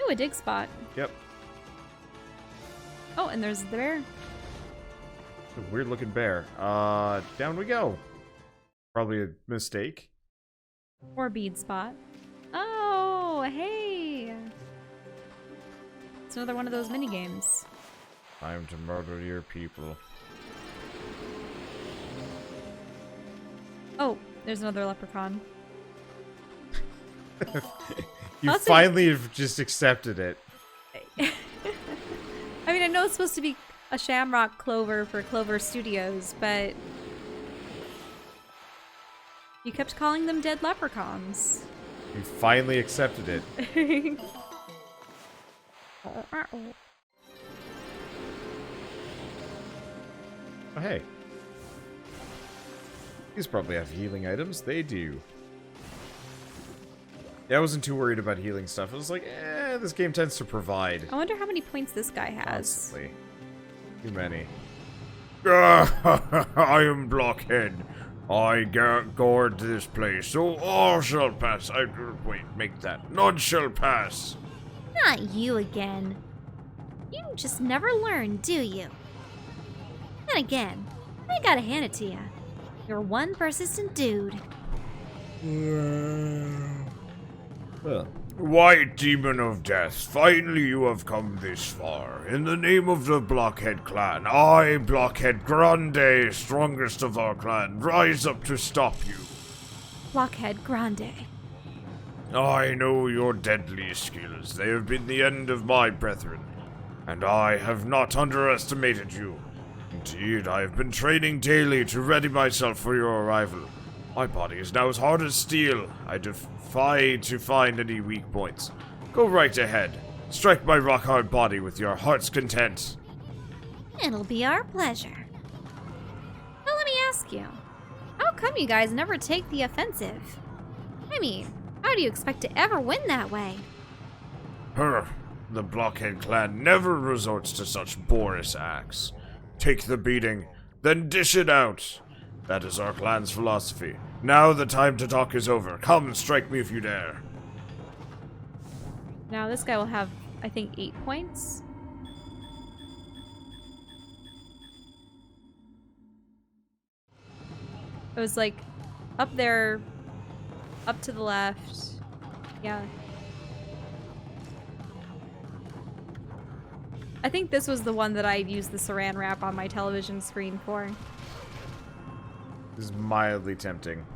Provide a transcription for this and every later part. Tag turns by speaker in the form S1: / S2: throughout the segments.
S1: Ooh, a dig spot.
S2: Yep.
S1: Oh, and there's the bear.
S2: A weird looking bear. Down we go. Probably a mistake.
S1: Or bead spot. Oh, hey. It's another one of those mini games.
S2: Time to murder your people.
S1: Oh, there's another leprechaun.
S2: You
S1: I'll say-
S2: finally have just accepted it.
S1: I mean, I know it's supposed to be a shamrock clover for Clover Studios, but you kept calling them dead leprechauns.
S2: You finally accepted it. Oh, hey. These probably have healing items. They do. Yeah, I wasn't too worried about healing stuff. I was like, this game tends to provide.
S1: I wonder how many points this guy has.
S2: Constantly. Too many. I am Blockhead. I guard this place, so all shall pass. Wait, make that. None shall pass.
S3: Not you again. You just never learn, do you? And again, I gotta hand it to you. You're one persistent dude.
S2: Well,
S4: White demon of death, finally you have come this far. In the name of the Blockhead clan, I, Blockhead Grande, strongest of our clan, rise up to stop you.
S3: Blockhead Grande.
S4: I know your deadly skills. They have been the end of my brethren, and I have not underestimated you. Indeed, I have been training daily to ready myself for your arrival. My body is now as hard as steel. I defy to find any weak points. Go right ahead. Strike my rock-hard body with your heart's content.
S3: It'll be our pleasure.
S1: Well, let me ask you. How come you guys never take the offensive? I mean, how do you expect to ever win that way?
S4: The Blockhead clan never resorts to such boorish acts. Take the beating, then dish it out. That is our clan's philosophy. Now the time to talk is over. Come, strike me if you dare.
S1: Now this guy will have, I think, 8 points. It was like up there, up to the left. Yeah. I think this was the one that I used the saran wrap on my television screen for.
S2: this is mildly tempting.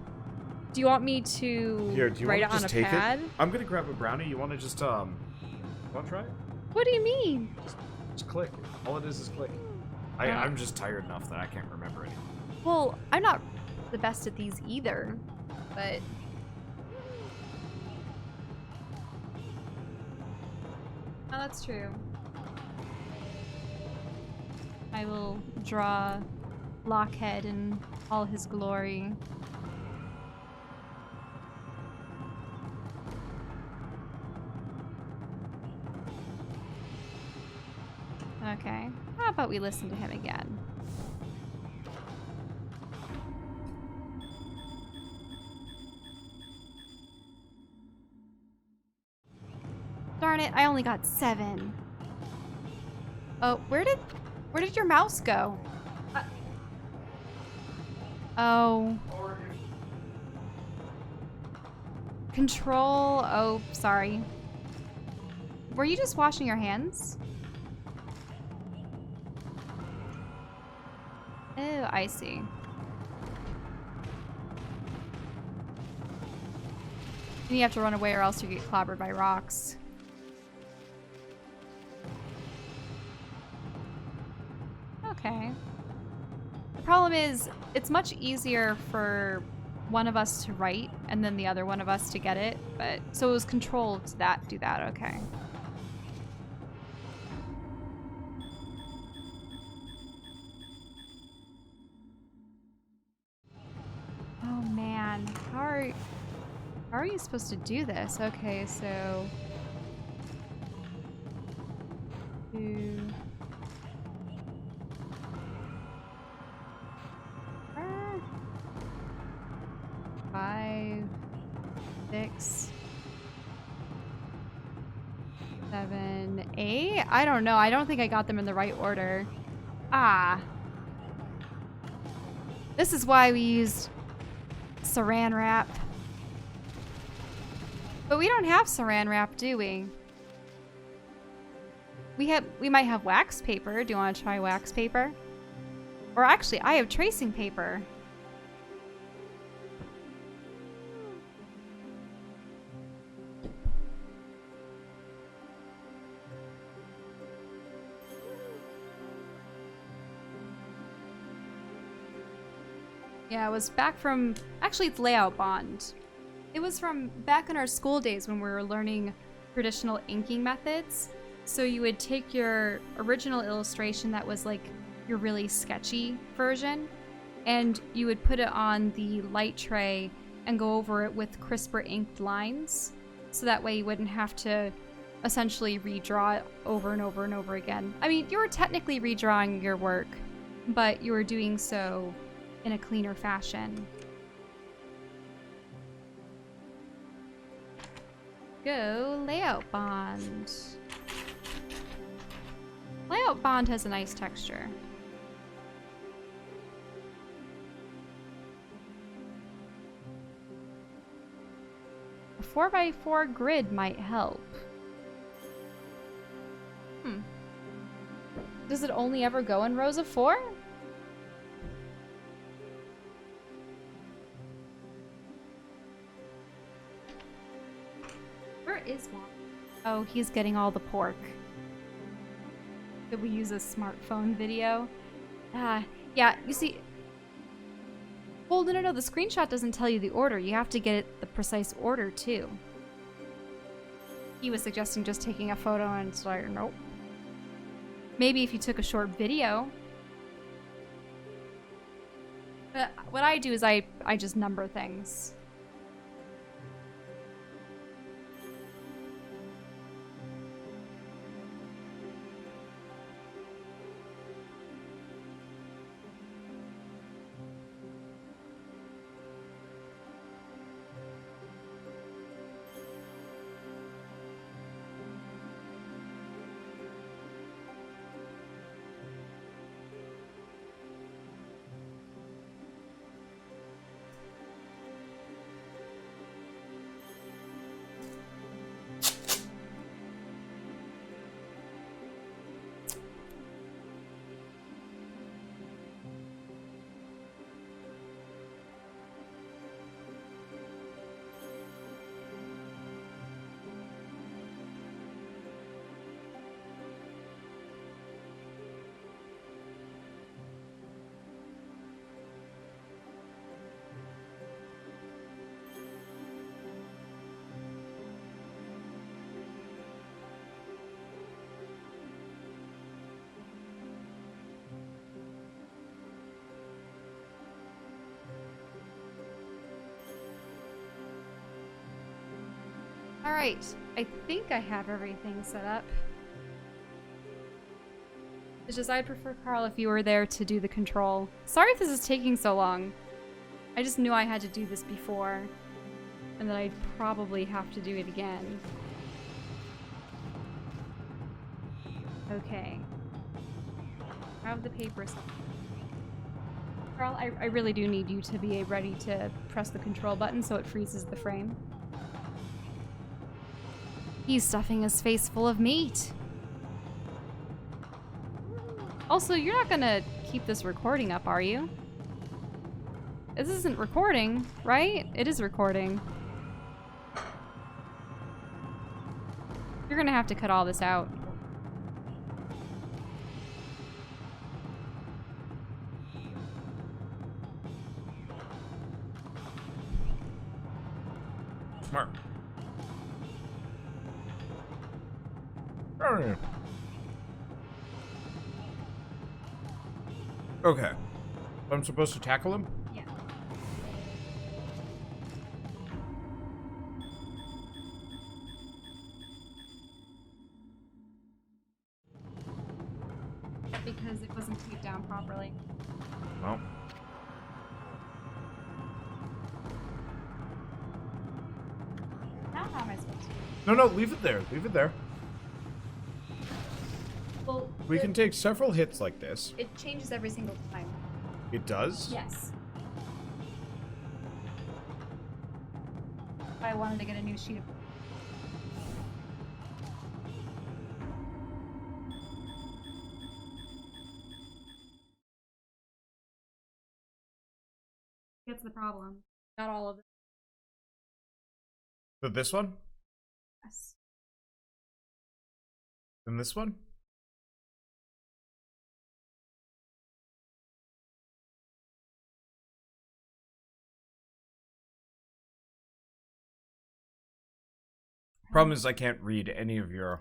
S1: Do you want me to
S2: Here, do you
S1: write
S2: want
S1: it
S2: to
S1: on a
S2: just take
S1: pad?
S2: it? I'm gonna grab a brownie. You want to just want to try it?
S1: What do you mean?
S2: Just click. All it is click. I'm just tired enough that I can't remember anything.
S1: Well, I'm not the best at these either, but... Oh, that's true. I will draw Blockhead in all his glory. Okay, how about we listen to him again? Darn it, I only got 7. Oh, where did your mouse go? Oh. Control, oh, sorry. Were you just washing your hands? Oh, I see. And you have to run away or else you get clobbered by rocks. Okay. The problem is, it's much easier for one of us to write and then the other one of us to get it, but so it was control to do that, okay. Oh man, how are you supposed to do this? Okay, so 2 5 6 7A? I don't know. I don't think I got them in the right order. Ah. This is why we used saran wrap. But we don't have saran wrap, do we? We might have wax paper. Do you want to try wax paper? Or actually, I have tracing paper. Yeah, it was back from... Actually, it's layout bond. It was from back in our school days when we were learning traditional inking methods. So you would take your original illustration that was like your really sketchy version, and you would put it on the light tray and go over it with crisper inked lines. So that way you wouldn't have to essentially redraw it over and over and over again. I mean, you were technically redrawing your work, but you were doing so in a cleaner fashion. Go layout bond. Layout bond has a nice texture. A 4x4 grid might help. Does it only ever go in rows of 4? Where is one? Oh, he's getting all the pork. Did we use a smartphone video? Yeah, you see... Well, no, the screenshot doesn't tell you the order. You have to get it the precise order, too. He was suggesting just taking a photo, and it's like, nope. Maybe if you took a short video. But what I do is I just number things. Alright, I think I have everything set up. It's just I'd prefer, Carl, if you were there to do the control. Sorry if this is taking so long. I just knew I had to do this before, and that I'd probably have to do it again. Okay. Have the paper set. Carl, I really do need you to be ready to press the control button so it freezes the frame. He's stuffing his face full of meat. Also, you're not gonna keep this recording up, are you? This isn't recording, right? It is recording. You're gonna have to cut all this out.
S4: Smart. Okay. I'm supposed to tackle him?
S1: Yeah. Because it wasn't taped down properly.
S4: Well.
S1: Now how am I supposed to?
S4: No, leave it there. Leave it there.
S1: Well,
S4: We can take several hits like this.
S1: it changes every single time.
S4: It does?
S1: Yes. I wanted to get a new sheet of. That's the problem. Not all of it.
S4: So this one?
S1: Yes.
S4: And this one? Problem is I can't read any of your...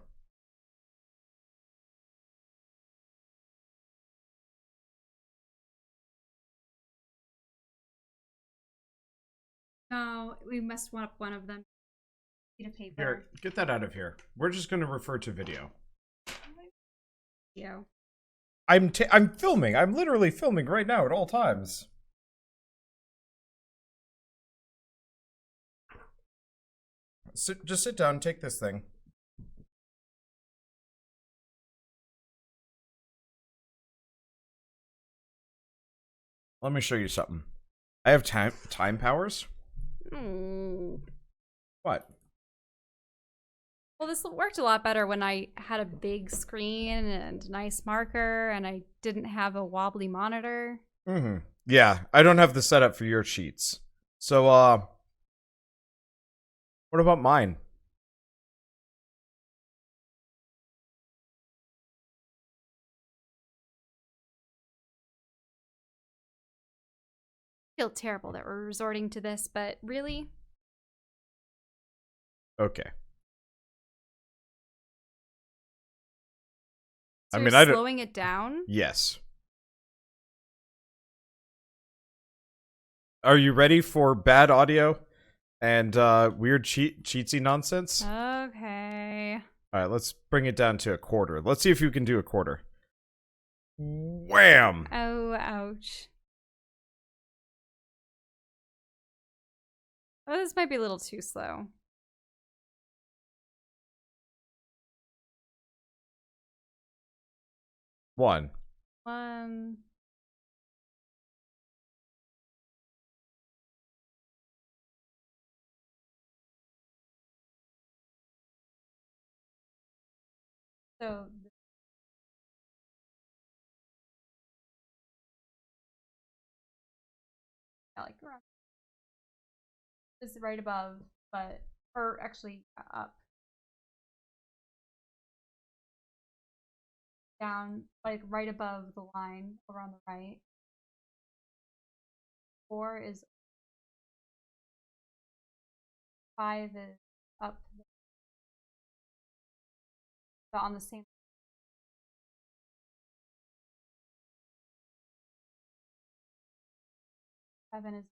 S1: No, we must want one of them. Sheet of paper.
S4: Here, get that out of here. We're just going to refer to video.
S1: Yeah.
S4: I'm filming. I'm literally filming right now at all times. Just sit down and take this thing. Let me show you something. I have time powers. What?
S1: Well, this worked a lot better when I had a big screen and a nice marker and I didn't have a wobbly monitor.
S4: Mm-hmm. Yeah, I don't have the setup for your cheats. So, what about mine?
S1: I feel terrible that we're resorting to this, but really?
S4: Okay.
S1: So
S4: I mean,
S1: you're
S4: I don't...
S1: slowing it down?
S4: Yes. Are you ready for bad audio and weird cheatsy nonsense?
S1: Okay.
S4: All right, let's bring it down to a quarter. Let's see if you can do a quarter. Wham!
S1: Oh, ouch. Oh, this might be a little too slow.
S4: One.
S1: One. So yeah, like around is right above, but or actually up, down, like right above the line over on the right. 4 is 5 is up, but on the same. 7 is.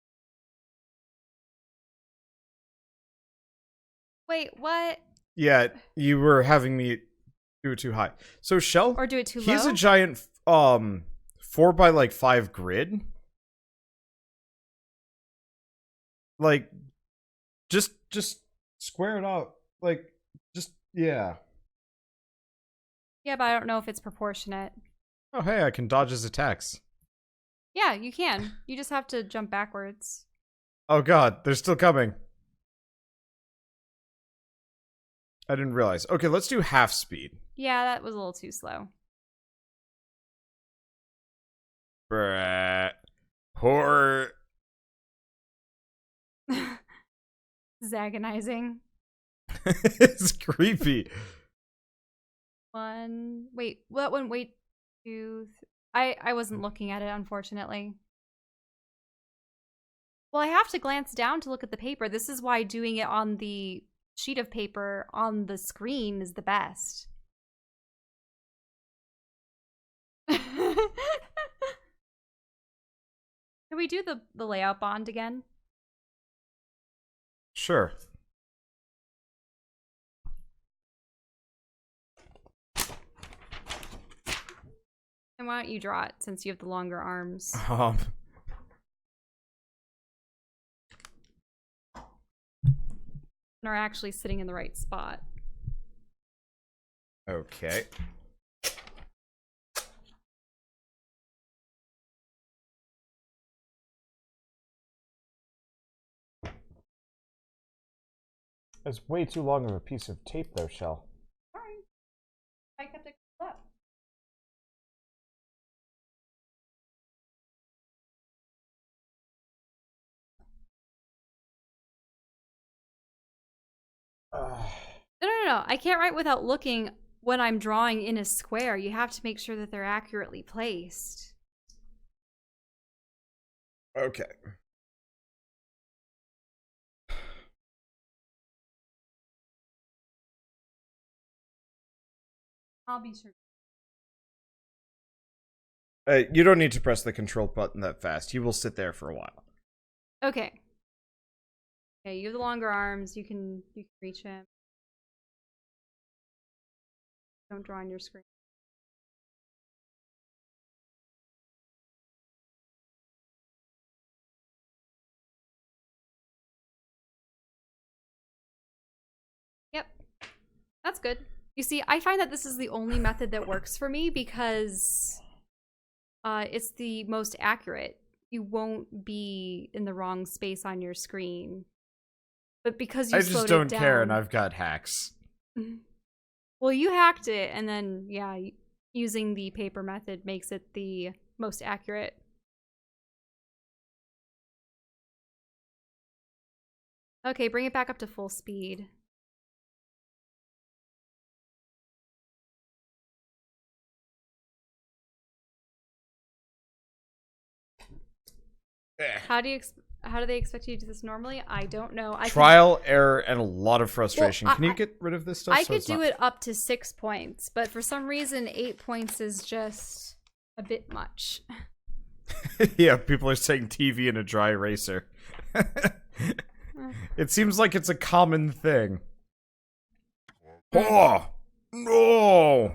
S1: Wait, what?
S4: Yeah, you were having me do it too high. So Shell,
S1: Or do it too
S4: he's
S1: low?
S4: a giant 4 by like 5 grid. Like, just square it out. Like, just yeah.
S1: Yeah, but I don't know if it's proportionate.
S4: Oh hey, I can dodge his attacks.
S1: Yeah, you can. You just have to jump backwards.
S4: Oh god, they're still coming. I didn't realize. Okay, let's do half speed.
S1: Yeah, that was a little too slow.
S4: Bruh. Poor.
S1: It's agonizing.
S4: It's creepy.
S1: 1. Wait, that one. Wait, 2. I wasn't looking at it, unfortunately. Well, I have to glance down to look at the paper. This is why doing it on the sheet of paper on the screen is the best. Can we do the layout bond again?
S4: Sure.
S1: And why don't you draw it since you have the longer arms? And are actually sitting in the right spot.
S4: Okay.
S5: That's way too long of a piece of tape, though, Shell.
S1: Sorry. I kept it up. No. I can't write without looking when I'm drawing in a square. You have to make sure that they're accurately placed.
S4: Okay.
S1: I'll be sure.
S4: You don't need to press the control button that fast. He will sit there for a while.
S1: Okay. Okay, you have the longer arms. You can reach him. Don't draw on your screen. Yep. That's good. You see, I find that this is the only method that works for me because it's the most accurate. You won't be in the wrong space on your screen. But because you
S4: I
S1: slowed
S4: just
S1: it
S4: don't
S1: down,
S4: care, and I've got hacks.
S1: well, you hacked it, and then, yeah, using the paper method makes it the most accurate. Okay, bring it back up to full speed. How do they expect you to do this normally? I don't know.
S4: Trial, error, and a lot of frustration.
S1: Well,
S4: Can you get rid of this stuff?
S1: I could do it up to 6 points, but for some reason 8 points is just a bit much.
S4: Yeah, people are saying TV and a dry eraser. It seems like it's a common thing.
S2: Oh, no!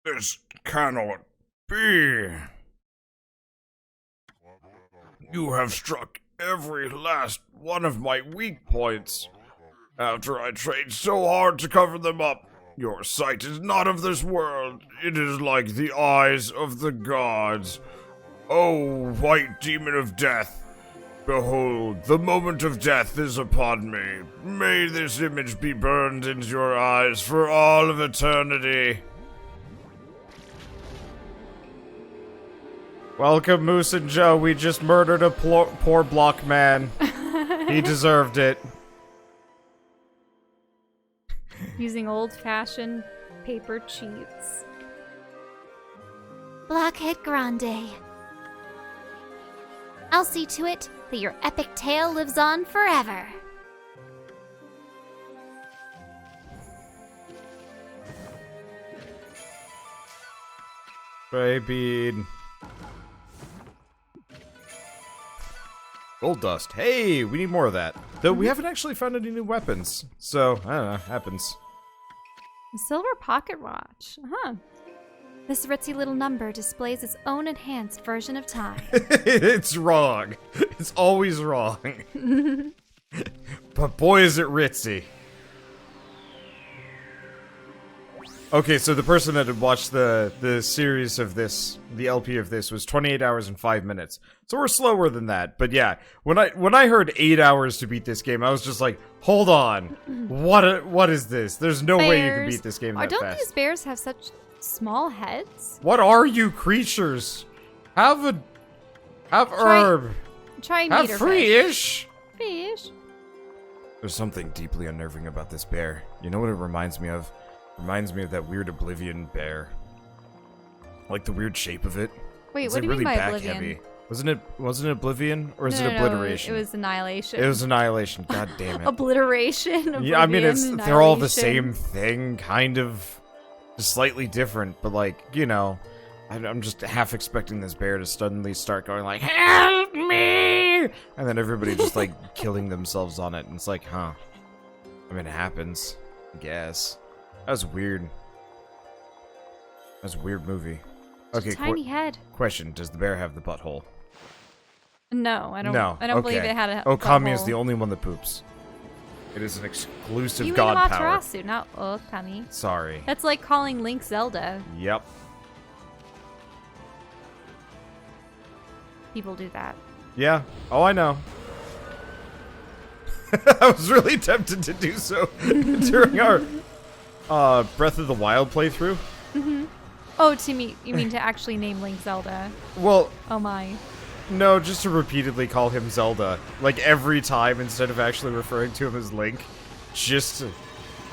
S2: This cannot be. You have struck every last one of my weak points. After I trained so hard to cover them up, your sight is not of this world. It is like the eyes of the gods. Oh, white demon of death. Behold, the moment of death is upon me. May this image be burned into your eyes for all of eternity.
S4: Welcome, Moose and Joe. We just murdered a poor block man. He deserved it.
S1: Using old-fashioned paper cheats.
S3: Blockhead Grande. I'll see to it that your epic tale lives on forever.
S4: Spray bead. Gold dust. Hey, we need more of that. Though we haven't actually found any new weapons. So, I don't know, happens.
S1: A silver pocket watch. Huh.
S3: This ritzy little number displays its own enhanced version of time.
S4: It's wrong. It's always wrong. But boy is it ritzy. Okay, so the person that had watched the series of this, the LP of this, was 28 hours and 5 minutes. So we're slower than that. But yeah, when I heard 8 hours to beat this game, I was just like, hold on, what is this? There's no way you can beat this game that
S1: don't
S4: fast.
S1: these bears have such small heads?
S4: What are you creatures? Have herb.
S1: Try
S4: Have
S1: meat or
S4: free-ish.
S1: fish.
S4: There's something deeply unnerving about this bear. You know what it reminds me of? Reminds me of that weird Oblivion bear. Like the weird shape of it.
S1: Wait,
S4: It's
S1: what
S4: like
S1: do you
S4: really
S1: mean by
S4: back
S1: Oblivion?
S4: heavy. Wasn't it Oblivion? Or is
S1: No,
S4: it
S1: no, no,
S4: Obliteration?
S1: it was Annihilation.
S4: It was Annihilation. God damn it.
S1: Obliteration.
S4: Yeah, I mean,
S1: Oblivion,
S4: they're all the
S1: Annihilation.
S4: same thing, kind of. Just slightly different, but like, you know, I'm just half expecting this bear to suddenly start going like, "Help me!" And then everybody just like killing themselves on it, and it's like, huh. I mean, it happens, I guess. That was weird. That was a weird movie. Okay,
S1: Tiny head.
S4: question: does the bear have the butthole?
S1: No, I don't.
S4: No.
S1: I don't believe
S4: okay.
S1: it had a.
S4: Okami is
S1: butthole.
S4: the only one that poops. It is an exclusive
S1: You mean
S4: god power.
S1: Amaterasu, not Okami.
S4: Sorry.
S1: That's like calling Link Zelda.
S4: Yep.
S1: People do that.
S4: Yeah. Oh, I know. I was really tempted to do so during our Breath of the Wild playthrough.
S1: Oh, you mean to actually name Link Zelda?
S4: Well,
S1: Oh my.
S4: no, just to repeatedly call him Zelda. Like, every time, instead of actually referring to him as Link. Just...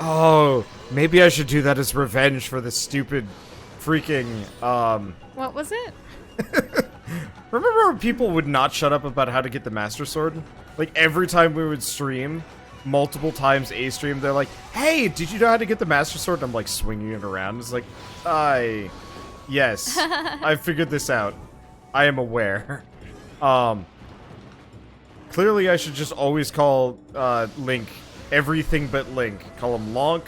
S4: Oh, maybe I should do that as revenge for this stupid freaking,
S1: What was it?
S4: Remember when people would not shut up about how to get the Master Sword? Like, every time we would stream, multiple times A-stream, they're like, hey, did you know how to get the Master Sword? And I'm, like, swinging it around. It's like, yes, I figured this out. I am aware. Clearly I should just always call, Link everything but Link. Call him Lonk.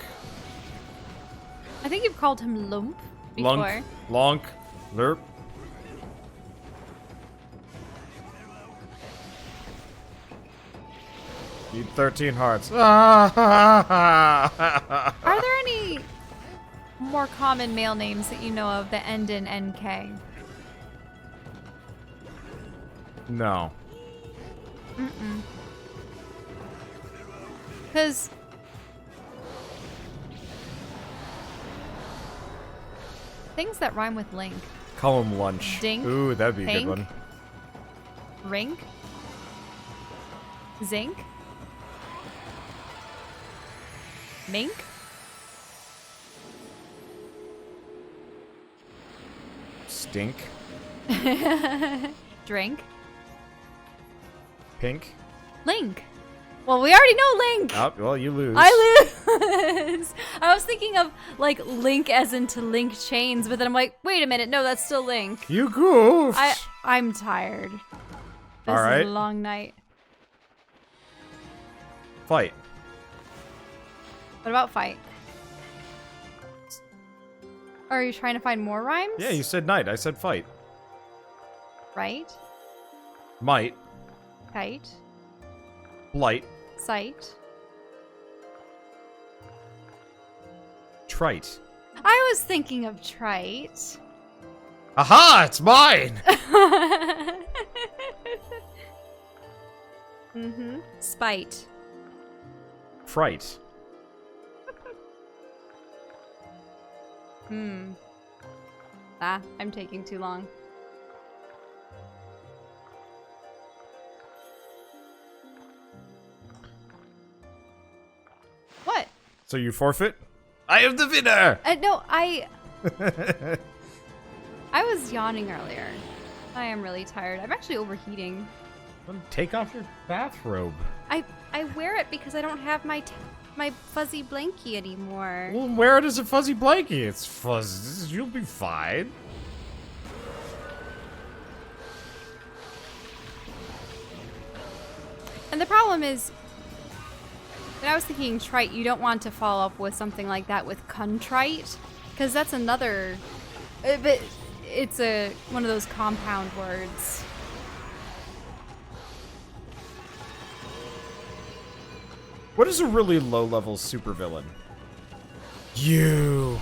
S1: I think you've called him Lump before.
S4: Lonk. Lerp. Need 13 hearts.
S1: Are there any more common male names that you know of that end in NK?
S4: No.
S1: Because things that rhyme with Link.
S4: Call him Lunch.
S1: Dink,
S4: Ooh, that'd be a
S1: Pink.
S4: good one.
S1: Rink. Zinc. Mink.
S4: Stink.
S1: Drink.
S4: Pink.
S1: Link. Well, we already know Link.
S4: Oh, well, you lose.
S1: I lose. I was thinking of like Link as into Link Chains, but then I'm like, wait a minute, no, that's still Link.
S4: You goofed.
S1: I'm tired. This
S4: All right.
S1: is a long night.
S4: Fight.
S1: What about fight? Are you trying to find more rhymes?
S4: Yeah, you said night. I said fight.
S1: Right.
S4: Might.
S1: Kite.
S4: Blight.
S1: Sight.
S4: Trite.
S1: I was thinking of trite.
S4: Aha! It's mine!
S1: Spite.
S4: Fright.
S1: I'm taking too long. What?
S4: So you forfeit? I am the winner!
S1: No, I was yawning earlier. I am really tired. I'm actually overheating.
S4: Then take off your bathrobe.
S1: I wear it because I don't have my fuzzy blankie anymore.
S4: Well, wear it as a fuzzy blanket. It's fuzzy. You'll be fine.
S1: And the problem is, when I was thinking trite, you don't want to follow up with something like that with contrite, because that's another. But it's one of those compound words.
S4: What is a really low-level supervillain? You.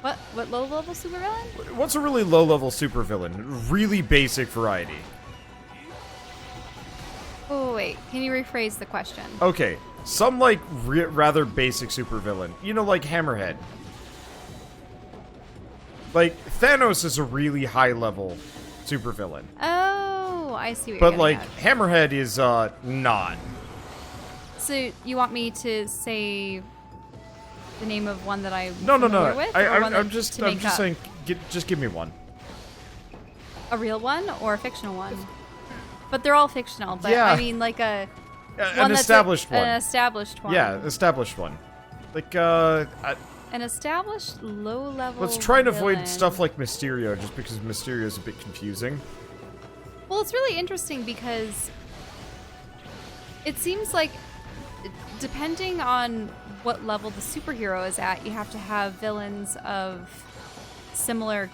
S1: What low-level supervillain?
S4: What's a really low-level supervillain? Really basic variety.
S1: Oh wait, can you rephrase the question?
S4: Okay, some like rather basic supervillain. You know, like Hammerhead. Like Thanos is a really high-level supervillain.
S1: Oh, I see what
S4: But
S1: you're
S4: like
S1: getting at.
S4: Hammerhead is not.
S1: So you want me to say the name of one that I'm
S4: No.
S1: familiar with, or one
S4: I'm
S1: that-
S4: just
S1: to make up?
S4: saying. Just give me one.
S1: A real one or a fictional one? But they're all fictional. But
S4: Yeah.
S1: I mean, like
S4: An
S1: one that's
S4: established one.
S1: An established one.
S4: Yeah, established one. Like
S1: An established low-level.
S4: let's try and avoid
S1: villain.
S4: stuff like Mysterio, just because Mysterio is a bit confusing.
S1: Well, it's really interesting because it seems like, depending on what level the superhero is at, you have to have villains of similar,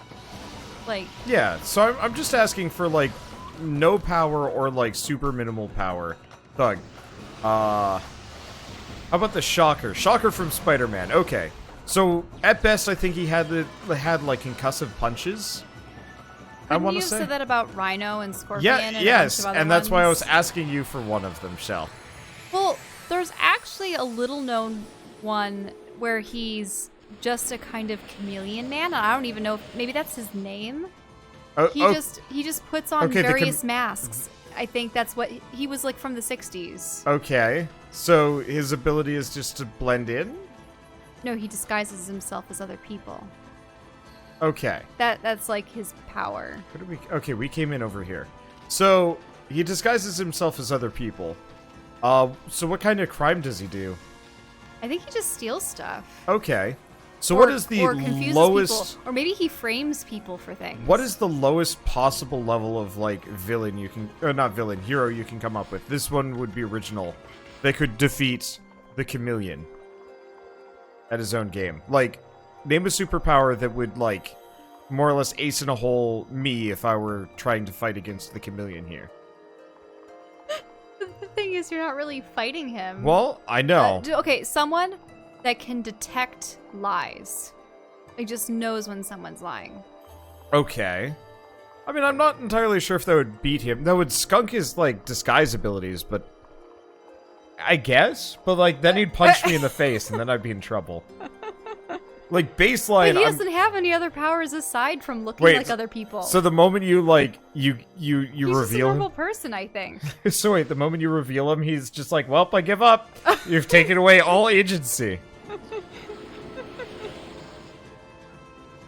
S1: like.
S4: Yeah, so I'm just asking for like no power or like super minimal power. Thug. How about the Shocker? Shocker from Spider-Man. Okay. So at best, I think he had like concussive punches. I want
S1: You
S4: to say.
S1: said that about Rhino and Scorpion.
S4: Yeah.
S1: and a
S4: Yes,
S1: bunch of other
S4: and that's why I was
S1: ones.
S4: asking you for one of them, Shell.
S1: Well, There's actually a little known one where he's just a kind of chameleon man. I don't even know if maybe that's his name. He just puts on various masks. I think that's what he was like from the 60s.
S4: Okay. So his ability is just to blend in?
S1: No, he disguises himself as other people.
S4: Okay.
S1: That's like his power.
S4: Okay, we came in over here. So he disguises himself as other people. So what kind of crime does he do?
S1: I think he just steals stuff.
S4: Okay. So what is the lowest...
S1: People. Or maybe he frames people for things.
S4: What is the lowest possible level of, like, villain you can... not villain, hero you can come up with? This one would be original. They could defeat the chameleon at his own game. Like, name a superpower that would, like, more or less ace in a hole me if I were trying to fight against the chameleon here.
S1: The thing is, you're not really fighting him.
S4: Well, I know.
S1: Okay, someone that can detect lies. Like, just knows when someone's lying.
S4: Okay. I mean, I'm not entirely sure if that would beat him. That would skunk his, like, disguise abilities, but... I guess? But, like, then he'd punch me in the face, and then I'd be in trouble. Like, baseline...
S1: But he doesn't have any other powers aside from looking like other people.
S4: So the moment you, like, you
S1: he's
S4: reveal
S1: just a normal person, I think.
S4: So wait, the moment you reveal him, he's just like, well, I give up. You've taken away all agency.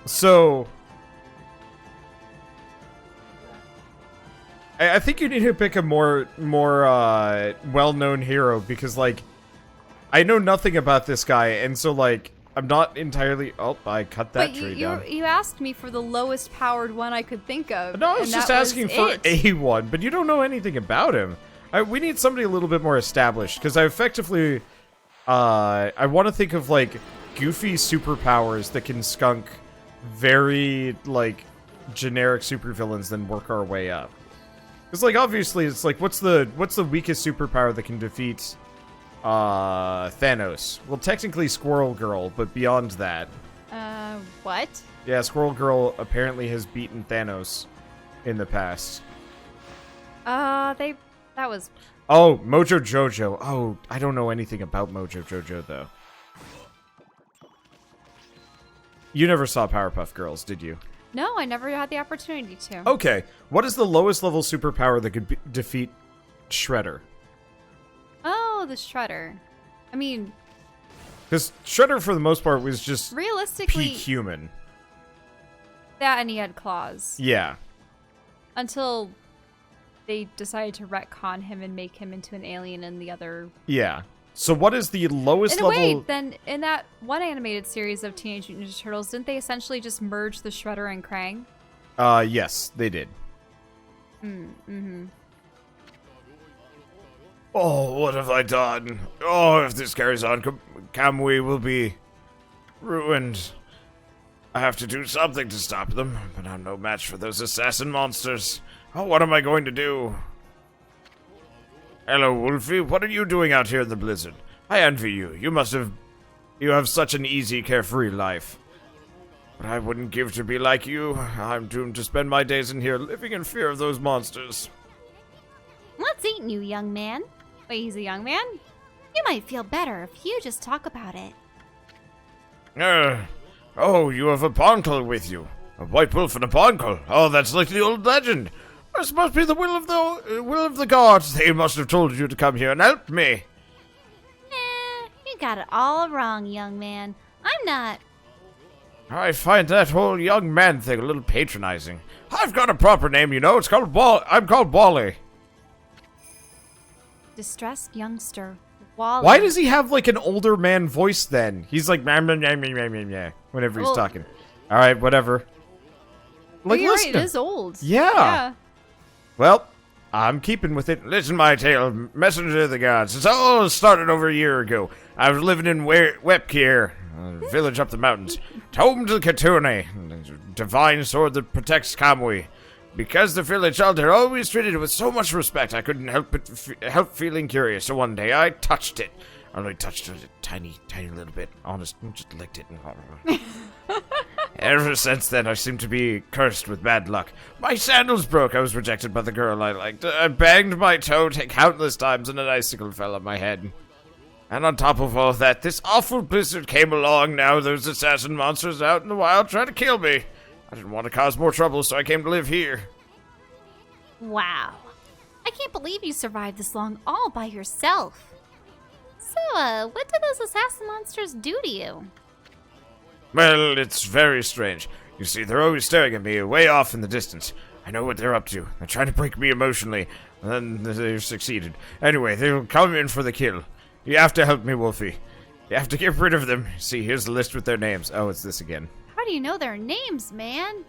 S4: So... I think you need to pick a more well-known hero, because, like, I know nothing about this guy, and so, like, I'm not entirely... Oh, I cut that tree down.
S1: You asked me for the lowest powered one I could think of.
S4: No, I was just asking for a one, but you don't know anything about him. We need somebody a little bit more established, because I effectively... I want to think of, like, goofy superpowers that can skunk very, like, generic supervillains, then work our way up. Because, like, obviously, it's like, what's the weakest superpower that can defeat... Thanos. Well, technically Squirrel Girl, but beyond that.
S1: What?
S4: Yeah, Squirrel Girl apparently has beaten Thanos in the past.
S1: That was...
S4: Oh, Mojo Jojo. Oh, I don't know anything about Mojo Jojo, though. You never saw Powerpuff Girls, did you?
S1: No, I never had the opportunity to.
S4: Okay, what is the lowest level superpower that could defeat Shredder?
S1: Oh, the Shredder. I mean...
S4: Because Shredder, for the most part, was just
S1: realistically
S4: peak human.
S1: That, and he had claws.
S4: Yeah.
S1: Until they decided to retcon him and make him into an alien in the other...
S4: Yeah. So what is the lowest level...
S1: In a way, then, in that one animated series of Teenage Mutant Ninja Turtles, didn't they essentially just merge the Shredder and Krang?
S4: Yes, they did.
S1: Mm-hmm.
S2: Oh, what have I done? Oh, if this carries on, Kamui will be ruined. I have to do something to stop them, but I'm no match for those assassin monsters. Oh, what am I going to do? Hello, Wolfie. What are you doing out here in the blizzard? I envy you. You have such an easy, carefree life. But I wouldn't give to be like you. I'm doomed to spend my days in here living in fear of those monsters.
S3: What's eating you, young man?
S1: Wait, he's a young man?
S3: You might feel better if you just talk about it.
S2: Oh, you have a poncle with you. A white wolf and a poncle. Oh, that's like the old legend. This must be the will of the gods. They must have told you to come here and help me.
S3: You got it all wrong, young man. I'm not...
S2: I find that whole young man thing a little patronizing. I've got a proper name, you know. I'm called Wally.
S3: Distressed youngster. Wally.
S4: Why does he have, like, an older man voice, then? He's like, meh, whenever he's talking. Alright, whatever. Like,
S1: you're
S4: listen.
S1: right, it is old.
S4: Yeah. Well, I'm keeping with it.
S2: Listen, my tale, messenger of the gods. It's all started over a year ago. I was living in Wepkir, a village up the mountains. Home to the Katune, divine sword that protects Kamui. Because the village elder always treated it with so much respect, I couldn't help feeling curious. So one day I touched it. I only touched it a tiny little bit. Honest, just licked it. Ever since then, I seem to be cursed with bad luck. My sandals broke. I was rejected by the girl I liked. I banged my toe countless times, and an icicle fell on my head. And on top of all that, this awful blizzard came along. Now there's assassin monsters out in the wild trying to kill me. I didn't want to cause more trouble, so I came to live here.
S3: Wow. I can't believe you survived this long all by yourself. So, what did those assassin monsters do to you?
S2: Well, it's very strange. You see, they're always staring at me way off in the distance. I know what they're up to. They're trying to break me emotionally, and then they've succeeded. Anyway, they'll come in for the kill. You have to help me, Wolfie. You have to get rid of them. See, here's the list with their names. Oh, it's this again.
S3: How do you know their names, man?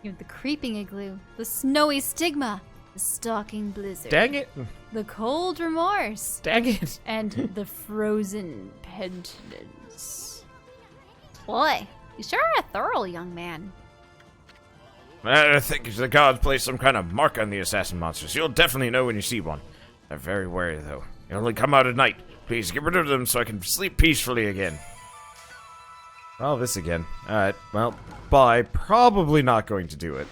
S3: You have the creeping igloo, the snowy stigma, the stalking blizzard,
S2: Dang it.
S3: the cold remorse,
S2: Dang it.
S3: and the frozen penitence. Boy, you sure are a thorough young man.
S2: I think the gods placed some kind of mark on the assassin monsters. You'll definitely know when you see one. They're very wary, though. They only come out at night. Please get rid of them so I can sleep peacefully again.
S4: Oh, this again. Alright, well, bye. Probably not going to do it.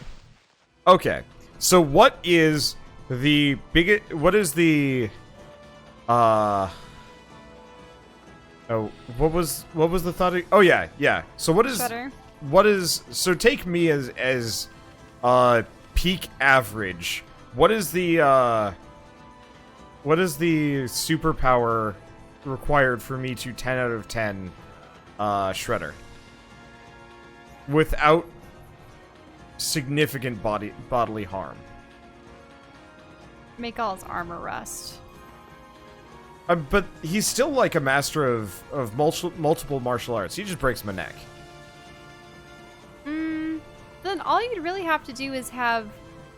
S4: Okay, so what is the biggest... What is the... Oh, what was the thought? Oh, yeah. So what is...
S1: Shredder.
S4: What is... So take me as peak average. What is the superpower required for me to 10 out of 10 Shredder? Without significant bodily harm.
S1: Make all his armor rust.
S4: But he's still like a master of multiple martial arts. He just breaks my neck.
S1: Then all you'd really have to do is have...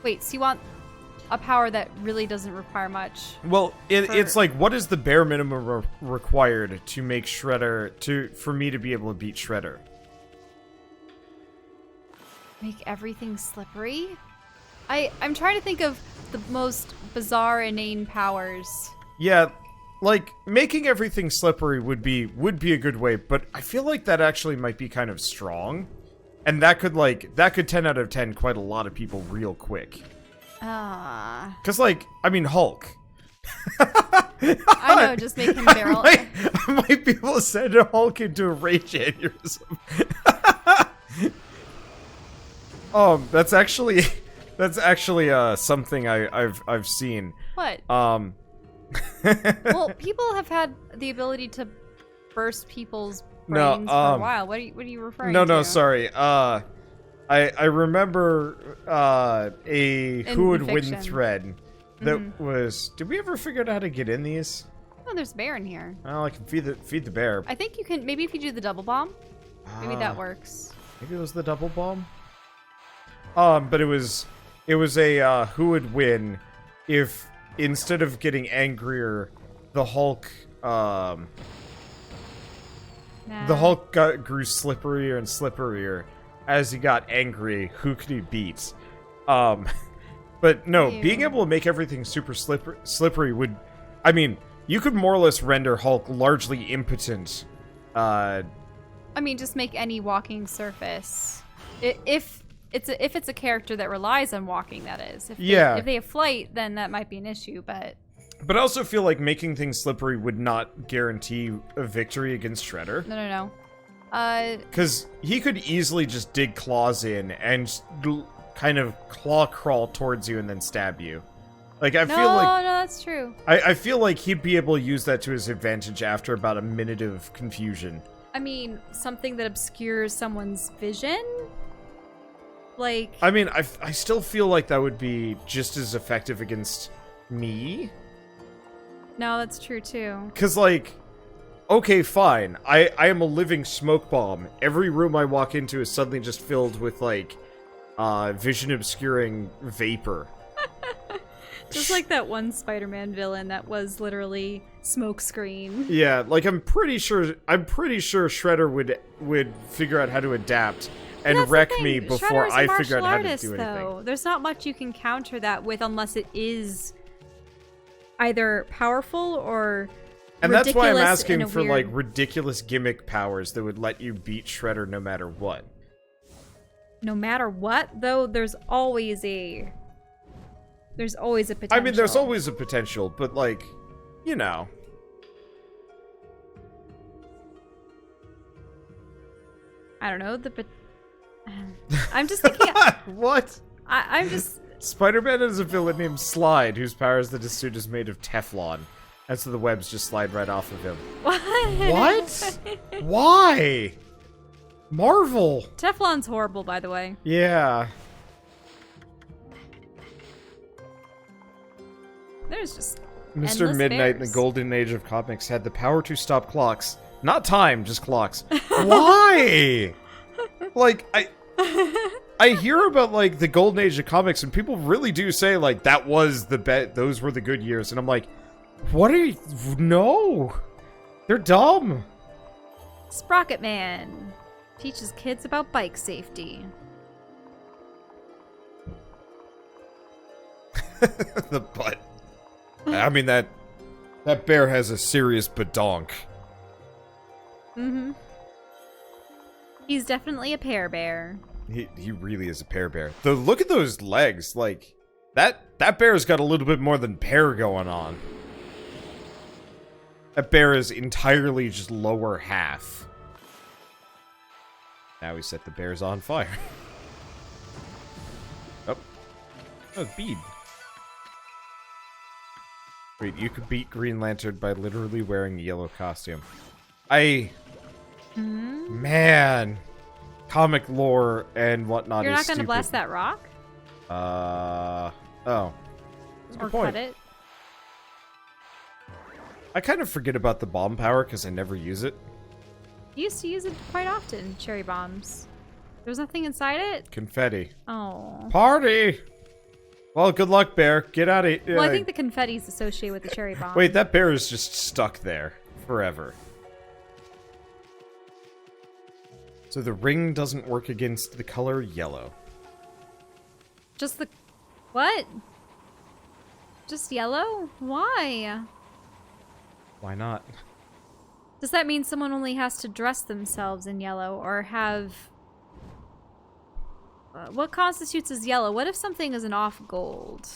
S1: Wait, so you want a power that really doesn't require much?
S4: Well, it's like, what is the bare minimum required to make Shredder... for me to be able to beat Shredder?
S1: Make everything slippery? I'm trying to think of the most bizarre, inane powers.
S4: Yeah, like, making everything slippery would be a good way, but I feel like that actually might be kind of strong. And that could 10 out of 10 quite a lot of people real quick. Cause like, I mean, Hulk.
S1: I know, just make him barrel.
S4: I might be able to send a Hulk into a rage aneurysm. That's actually something I've seen.
S1: What?
S4: Um,
S1: Well, people have had the ability to burst people's brains for a while. What are you referring to?
S4: No, sorry. I remember a Who Would Win
S1: fiction.
S4: thread that was. Did we ever figure out how to get in these?
S1: Oh, there's a bear in here.
S4: Oh, I can feed the bear.
S1: I think you can. Maybe if you do the double bomb, maybe that works.
S4: Maybe it was the double bomb. But it was a who would win if instead of getting angrier, the Hulk grew slipperier and slipperier as he got angry. Who could he beat? But no,
S1: Ew.
S4: being able to make everything super slippery would, I mean, you could more or less render Hulk largely impotent.
S1: I mean, just make any walking surface. If it's a character that relies on walking, that is. If they have flight, then that might be an issue, but
S4: I also feel like making things slippery would not guarantee a victory against Shredder.
S1: no.
S4: Because he could easily just dig claws in and kind of claw crawl towards you and then stab you. Like, I feel like...
S1: No, that's true.
S4: I feel like he'd be able to use that to his advantage after about a minute of confusion.
S1: I mean, something that obscures someone's vision? Like...
S4: I mean, I still feel like that would be just as effective against me.
S1: No, that's true, too.
S4: Because, like... Okay, fine. I am a living smoke bomb. Every room I walk into is suddenly just filled with, like, vision-obscuring vapor.
S1: Just like that one Spider-Man villain that was literally smokescreen.
S4: Yeah, like, I'm pretty sure Shredder would figure out how to adapt and
S1: That's the
S4: wreck
S1: thing.
S4: me
S1: Shredder
S4: before
S1: is a
S4: I figure out how to
S1: martial
S4: do
S1: artist,
S4: anything.
S1: though. There's not much you can counter that with unless it is either powerful or
S4: And that's why I'm
S1: ridiculous
S4: asking
S1: in a
S4: for,
S1: weird...
S4: like, ridiculous gimmick powers that would let you beat Shredder no matter what.
S1: No matter what, though, there's always a potential.
S4: I mean, there's always a potential, but, like, you know.
S3: I don't know, I'm just thinking...
S6: What?
S3: I'm just...
S6: Spider-Man is a villain named Slide, whose power is that his suit is made of Teflon. And so the webs just slide right off of him.
S3: What?
S6: What? Why? Marvel!
S3: Teflon's horrible, by the way.
S6: Yeah.
S3: There's just
S6: Mr.
S3: endless
S6: Midnight in the
S3: bears.
S6: golden age of comics had the power to stop clocks. Not time, just clocks. Why? Like, I hear about, like, the golden age of comics, and people really do say, like, that was those were the good years. And I'm like, what are you... No! They're dumb!
S3: Sprocket Man teaches kids about bike safety.
S6: The butt. I mean, that bear has a serious badonk.
S3: Mm-hmm. He's definitely a pear bear.
S6: He really is a pear bear. Look at those legs. Like, that bear's got a little bit more than pear going on. That bear is entirely just lower half. Now we set the bears on fire. Oh, bead. Wait, you could beat Green Lantern by literally wearing a yellow costume. Man. Comic lore and whatnot
S3: You're
S6: is
S3: not gonna
S6: stupid.
S3: blast that rock?
S6: Oh. That's a
S3: Or
S6: good point.
S3: cut it?
S6: I kind of forget about the bomb power because I never use it.
S3: You used to use it quite often, cherry bombs. There was nothing inside it?
S6: Confetti.
S3: Oh.
S6: Party! Well, good luck, bear. Get out of here.
S3: Well, I think the confetti's associated with the cherry bomb.
S6: Wait, that bear is just stuck there forever. So the ring doesn't work against the color yellow.
S3: Just the... What? Just yellow? Why?
S6: Why not?
S3: Does that mean someone only has to dress themselves in yellow or have... what constitutes as yellow? What if something is an off gold?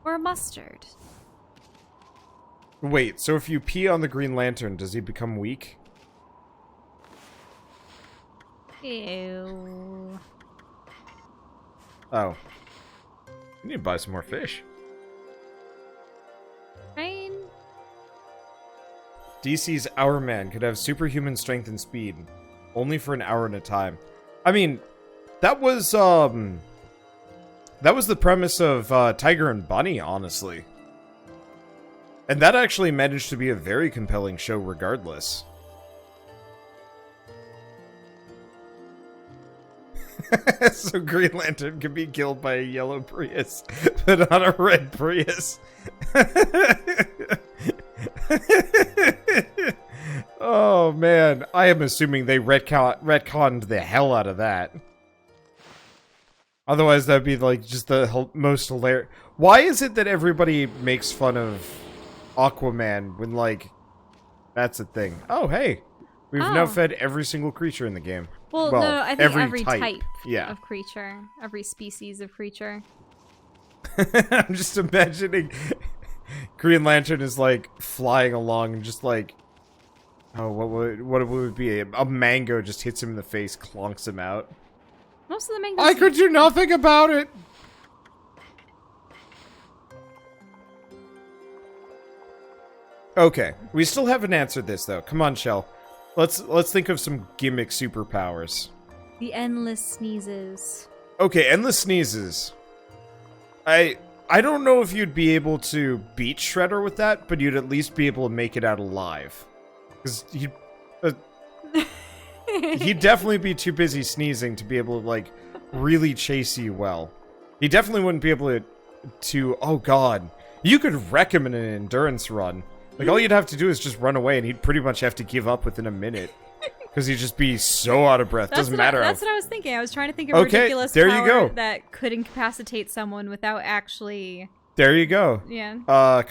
S3: Or a mustard?
S6: Wait, so if you pee on the Green Lantern, does he become weak?
S3: Ew.
S6: Oh. You need to buy some more fish.
S3: Rain?
S6: DC's Hour Man could have superhuman strength and speed, only for an hour at a time. I mean, that was the premise of Tiger and Bunny, honestly. And that actually managed to be a very compelling show regardless. So Green Lantern can be killed by a yellow Prius, but not a red Prius. Oh man, I am assuming they retconned the hell out of that. Otherwise, that'd be like just the most hilarious. Why is it that everybody makes fun of Aquaman when, like, that's a thing? Oh, hey, we've now
S3: Oh.
S6: fed every single creature in the game.
S3: Well,
S6: Well,
S3: no, I think every type
S6: Yeah.
S3: of creature. Every species of creature.
S6: I'm just imagining Green Lantern is like flying along and just like, oh, what would it be? A mango just hits him in the face, clonks him out.
S3: Most of the mangoes...
S6: I could do nothing about it. Okay, we still haven't answered this though. Come on, Shell. Let's think of some gimmick superpowers.
S3: The endless sneezes.
S6: Okay, endless sneezes. I don't know if you'd be able to beat Shredder with that, but you'd at least be able to make it out alive. Because he'd definitely be too busy sneezing to be able to, like, really chase you well. He definitely wouldn't be able to oh god. You could wreck him in an endurance run. Like, all you'd have to do is just run away, and he'd pretty much have to give up within a minute. Because he'd just be so out of breath. Doesn't matter.
S3: That's what I was thinking. I was trying to think of a
S6: Okay,
S3: ridiculous
S6: there you
S3: power
S6: go.
S3: that could incapacitate someone without actually...
S6: There you go.
S3: Yeah.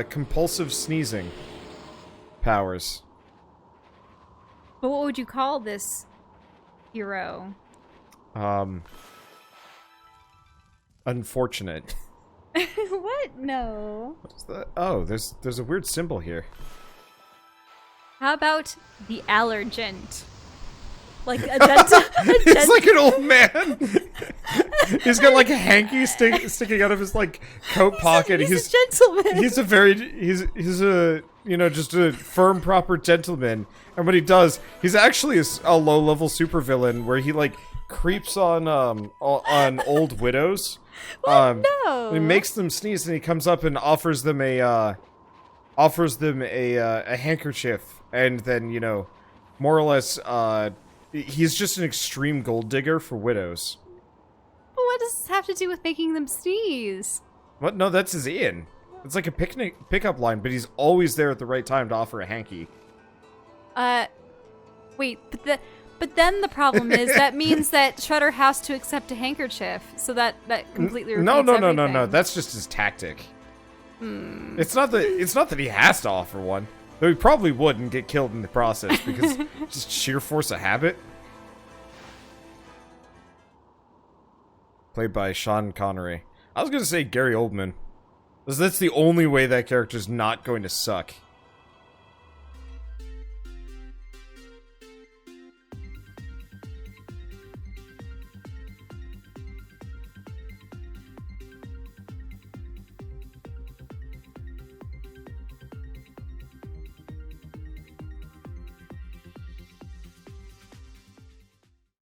S6: Compulsive sneezing powers.
S3: But what would you call this hero?
S6: Unfortunate.
S3: What? No.
S6: What's that? Oh, there's a weird symbol here.
S3: How about the allergent? Like a gentle.
S6: He's like an old man. He's got like a hanky sticking out of his like coat pocket.
S3: He's a gentleman.
S6: He's a just a firm, proper gentleman. And what he does, he's actually a low-level supervillain where he like creeps on old widows.
S3: No.
S6: He makes them sneeze, and he comes up and offers them a handkerchief, and then more or less, he's just an extreme gold digger for widows.
S1: But what does this have to do with making them sneeze?
S6: What? No, that's his Ian. It's like a pickup line, but he's always there at the right time to offer a hanky.
S1: Wait, but then the problem is that means that Shredder has to accept a handkerchief, so that completely repeats
S6: No.
S1: everything.
S6: That's just his tactic. It's not that he has to offer one, though he probably would and get killed in the process because just sheer force of habit. Played by Sean Connery. I was gonna say Gary Oldman. That's the only way that character's not going to suck.